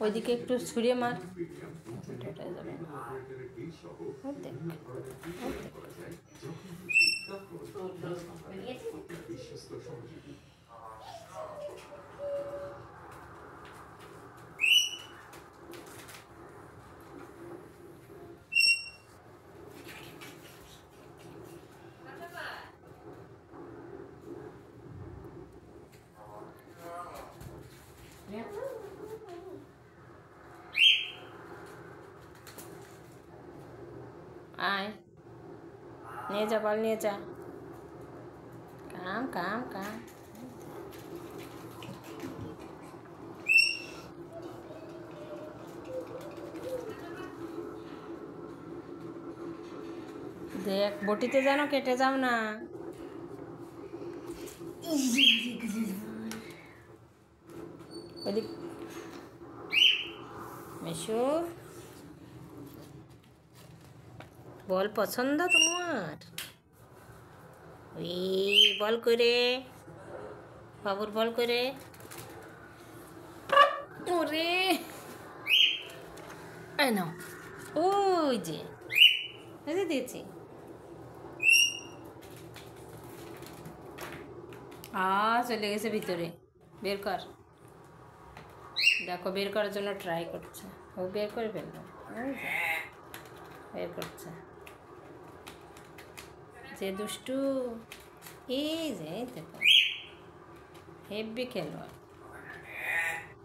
ওইদিকে একটু ছুঁড়ে মার, আয় নিয়ে যা, বল নিয়ে যা, কাম কাম কাম। দেখ বটিতে যেন কেটে যাও না। ওদিক মেশো, বল পছন্দ তোমার? ওই বল করে বাবুর বল করে, ওরে নাও, ওই যে দিয়েছি। চলে গেছে ভিতরে, বের কর। দেখো বের করার জন্য ট্রাই করছে, ও বের করে ফেললো, বের করছে যে দুষ্টু। এই যে দেখো হেব্বি খেলোয়াড়।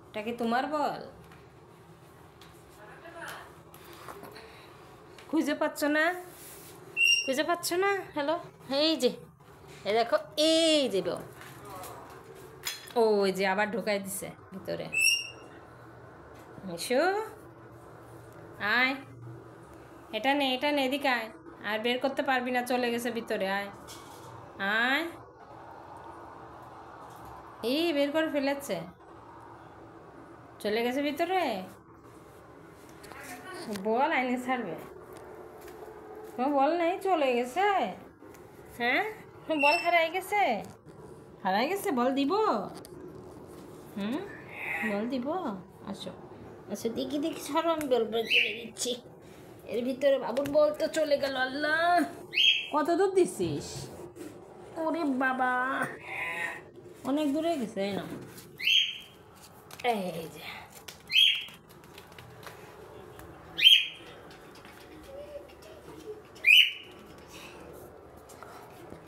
এটা কি তোমার বল? খুঁজে পাচ্ছ না, খুঁজে পাচ্ছ না? হ্যালো, এই যে এই দেখো, এই যে বল, ওই যে আবার ঢোকাই দিছে ভিতরে। এসো, আয়, এটা নে, এটা নে, এদিকে আয়। আর বের করতে পারবি না, চলে গেছে ভিতরে। আয় আয়, এই বের করে ফেলেছে, চলে গেছে ভিতরে। বল আইনে ছাড়বে, তোমার বল নেই, চলে গেছে। হ্যাঁ, বল হারাই গেছে, হারাই গেছে, বল দিব। বল দিব, আসো আচ্ছা, দেখি দেখি, ছাড়ো, আমি বল বের করে দিচ্ছি। এর ভিতরে বাবুর বল তো চলে গেল। আল্লাহ, কত দূর দিচ্ছিস? ওরে বাবা, অনেক দূরে গেছে না। এই যে